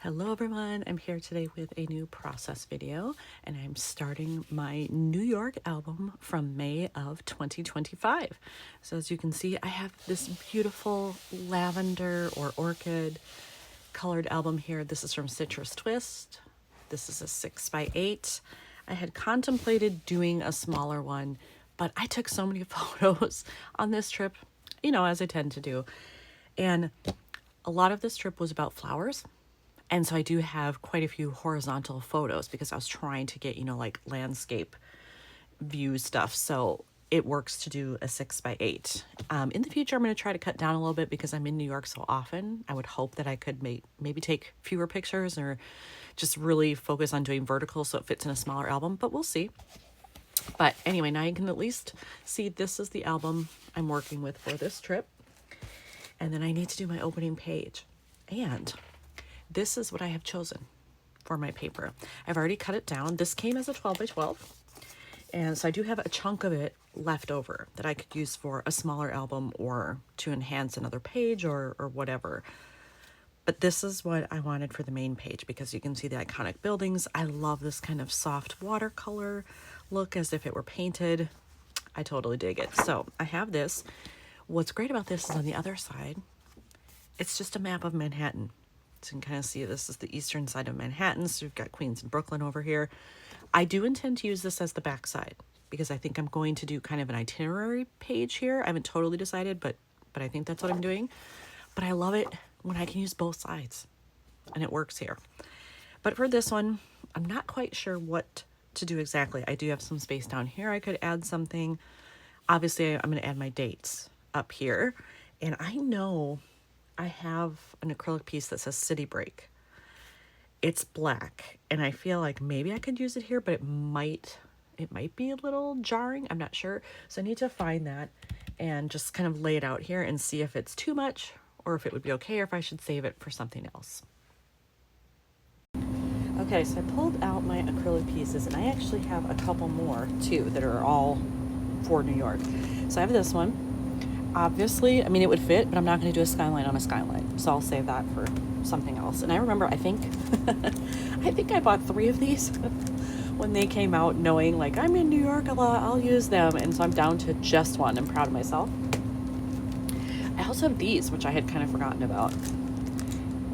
Hello everyone, I'm here today with a new process video and I'm starting my New York album from May of 2025. So as you can see, I have this beautiful lavender or orchid colored album here. This is from Citrus Twist. This is a 6x8. I had contemplated doing a smaller one, but I took so many photos on this trip, as I tend to do. And a lot of this trip was about flowers. And so I do have quite a few horizontal photos because I was trying to get, like landscape view stuff. So it works to do a 6x8. In the future, I'm going to try to cut down a little bit because I'm in New York so often. I would hope that I could maybe take fewer pictures or just really focus on doing vertical so it fits in a smaller album, but we'll see. But anyway, now you can at least see this is the album I'm working with for this trip. And then I need to do my opening page. And this is what I have chosen for my paper. I've already cut it down. This came as a 12x12. And so I do have a chunk of it left over that I could use for a smaller album or to enhance another page or whatever. But this is what I wanted for the main page because you can see the iconic buildings. I love this kind of soft watercolor look as if it were painted. I totally dig it. So I have this. What's great about this is on the other side, it's just a map of Manhattan. So you can kind of see this is the eastern side of Manhattan. So we've got Queens and Brooklyn over here. I do intend to use this as the back side because I think I'm going to do kind of an itinerary page here. I haven't totally decided, but I think that's what I'm doing. But I love it when I can use both sides and it works here. But for this one, I'm not quite sure what to do exactly. I do have some space down here. I could add something. Obviously, I'm going to add my dates up here. And I know I have an acrylic piece that says City Break. It's black, and I feel like maybe I could use it here, but it might be a little jarring. I'm not sure. So I need to find that and just kind of lay it out here and see if it's too much or if it would be okay or if I should save it for something else. Okay, so I pulled out my acrylic pieces, and I actually have a couple more too that are all for New York. So I have this one. Obviously, it would fit, but I'm not going to do a skyline on a skyline. So I'll save that for something else. And I remember, I think I bought 3 of these when they came out, knowing like I'm in New York a lot, I'll use them. And so I'm down to just one. I'm proud of myself. I also have these, which I had kind of forgotten about.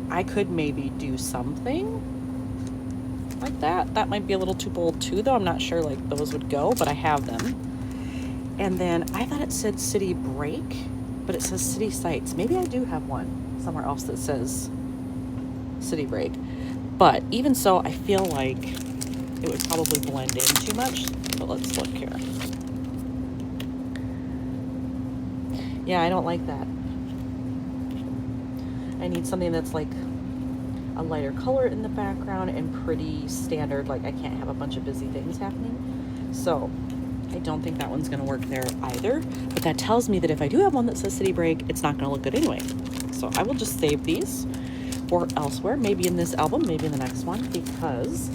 I could maybe do something like that. That might be a little too bold too, though. I'm not sure like those would go, but I have them. And then I thought it said City Break, but it says City Sights. Maybe I do have one somewhere else that says City Break. But even so, I feel like it would probably blend in too much. But let's look here. Yeah, I don't like that. I need something that's like a lighter color in the background and pretty standard. Like I can't have a bunch of busy things happening. So I don't think that one's going to work there either, but that tells me that if I do have one that says City Break, it's not going to look good anyway. So I will just save these for elsewhere, maybe in this album, maybe in the next one, because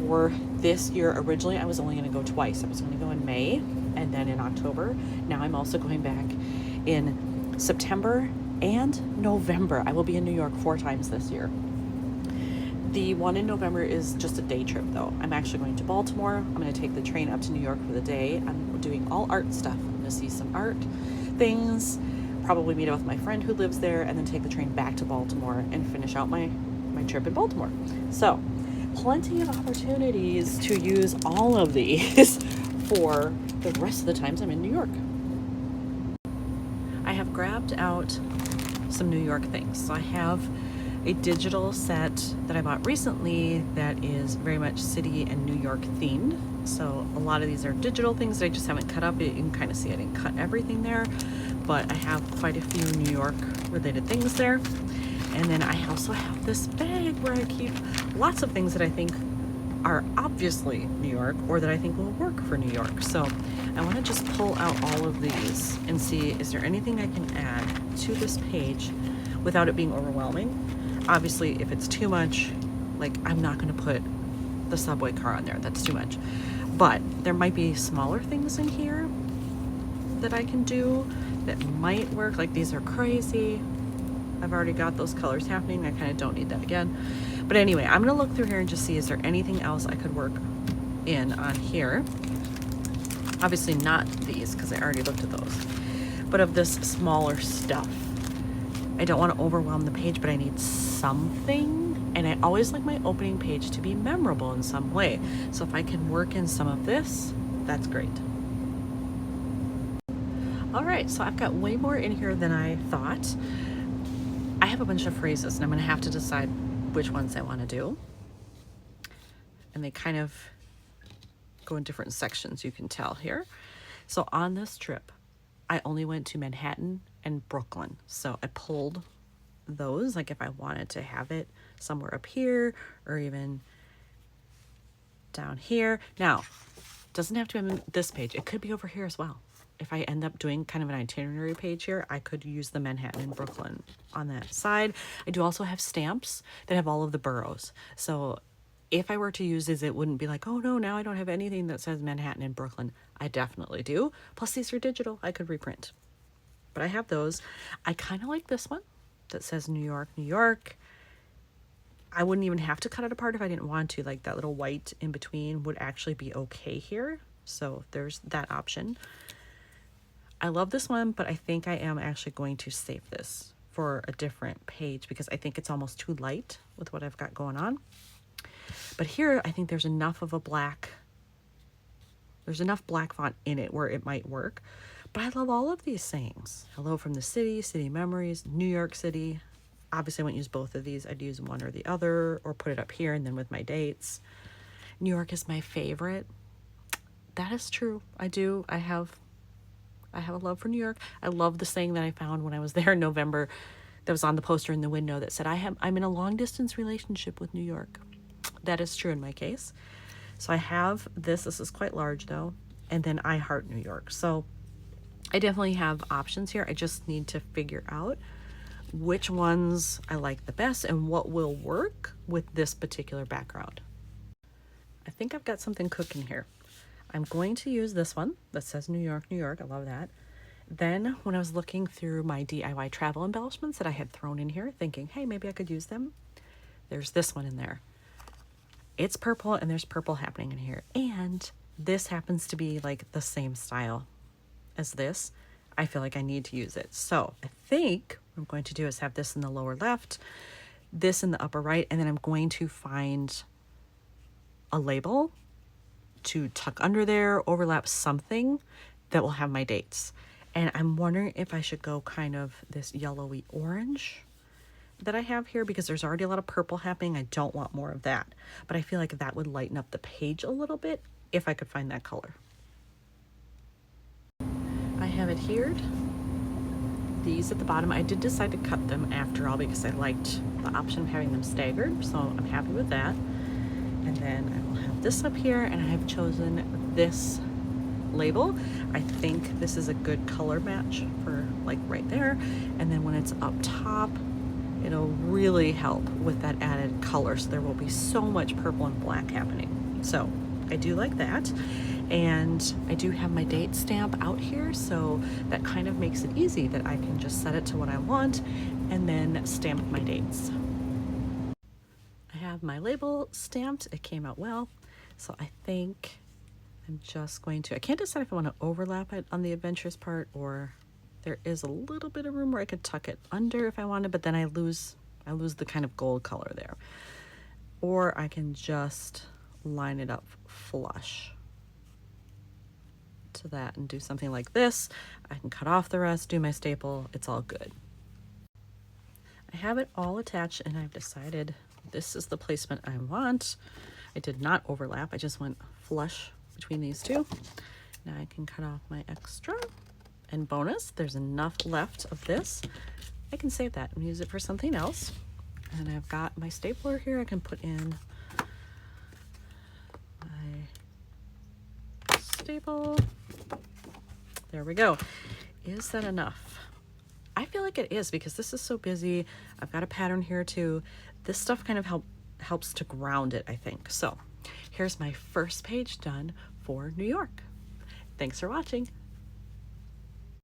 for this year, originally I was only going to go twice. I was going to go in May and then in October. Now I'm also going back in September and November. I will be in New York 4 times this year. The one in November is just a day trip though. I'm actually going to Baltimore. I'm going to take the train up to New York for the day. I'm doing all art stuff. I'm going to see some art things, probably meet up with my friend who lives there, and then take the train back to Baltimore and finish out my trip in Baltimore. So plenty of opportunities to use all of these for the rest of the times I'm in New York. I have grabbed out some New York things. So I have a digital set that I bought recently that is very much city and New York themed. So a lot of these are digital things that I just haven't cut up. You can kind of see I didn't cut everything there, but I have quite a few New York related things there. And then I also have this bag where I keep lots of things that I think are obviously New York or that I think will work for New York. So I want to just pull out all of these and see, is there anything I can add to this page without it being overwhelming? Obviously, if it's too much, like I'm not going to put the subway car on there. That's too much. But there might be smaller things in here that I can do that might work. Like these are crazy. I've already got those colors happening. I kind of don't need that again. But anyway, I'm gonna look through here and just see, is there anything else I could work in on here? Obviously not these, because I already looked at those. But of this smaller stuff, I don't want to overwhelm the page, but I need something. And I always like my opening page to be memorable in some way. So if I can work in some of this, that's great. All right, so I've got way more in here than I thought. I have a bunch of phrases and I'm gonna have to decide which ones I wanna do. And they kind of go in different sections, you can tell here. So on this trip, I only went to Manhattan and Brooklyn. So I pulled those, like if I wanted to have it somewhere up here or even down here. Now, it doesn't have to be on this page. It could be over here as well. If I end up doing kind of an itinerary page here, I could use the Manhattan and Brooklyn on that side. I do also have stamps that have all of the boroughs. So if I were to use these, it wouldn't be like, oh no, now I don't have anything that says Manhattan and Brooklyn. I definitely do. Plus these are digital, I could reprint. But I have those. I kind of like this one that says New York, New York. I wouldn't even have to cut it apart if I didn't want to. Like that little white in between would actually be okay here. So there's that option. I love this one, but I think I am actually going to save this for a different page because I think it's almost too light with what I've got going on. But here, I think there's enough of a black, there's enough black font in it where it might work. But I love all of these sayings. Hello from the city, city memories, New York City. Obviously, I wouldn't use both of these. I'd use one or the other or put it up here and then with my dates. New York is my favorite. That is true. I do. I have a love for New York. I love the saying that I found when I was there in November that was on the poster in the window that said, I'm in a long distance relationship with New York. That is true in my case. So I have this. This is quite large though. And then I Heart New York. So I definitely have options here. I just need to figure out which ones I like the best and what will work with this particular background. I think I've got something cooking here. I'm going to use this one that says New York, New York. I love that. Then when I was looking through my DIY travel embellishments that I had thrown in here, thinking, hey, maybe I could use them. There's this one in there. It's purple and there's purple happening in here. And this happens to be like the same style as this. I feel like I need to use it. So I think what I'm going to do is have this in the lower left, this in the upper right, and then I'm going to find a label to tuck under there, overlap something that will have my dates. And I'm wondering if I should go kind of this yellowy orange that I have here because there's already a lot of purple happening. I don't want more of that, but I feel like that would lighten up the page a little bit if I could find that color. I have adhered these at the bottom. I did decide to cut them after all because I liked the option of having them staggered, so I'm happy with that. And then I will have this up here, and I have chosen this label. I think this is a good color match for like right there. And then when it's up top, it'll really help with that added color. So there will be so much purple and black happening. So I do like that. And I do have my date stamp out here, so that kind of makes it easy that I can just set it to what I want and then stamp my dates. I have my label stamped. It came out well. So I think I'm just going to, I can't decide if I want to overlap it on the adventures part, or there is a little bit of room where I could tuck it under if I wanted, but then I lose the kind of gold color there. Or I can just line it up flush to that and do something like this. I can cut off the rest, do my staple, it's all good. I have it all attached and I've decided this is the placement I want. I did not overlap, I just went flush between these two. Now I can cut off my extra, and bonus, there's enough left of this. I can save that and use it for something else. And I've got my stapler here. I can put in my staple. There we go. Is that enough? I feel like it is because this is so busy. I've got a pattern here too. This stuff kind of helps to ground it, I think. So here's my first page done for New York. Thanks for watching.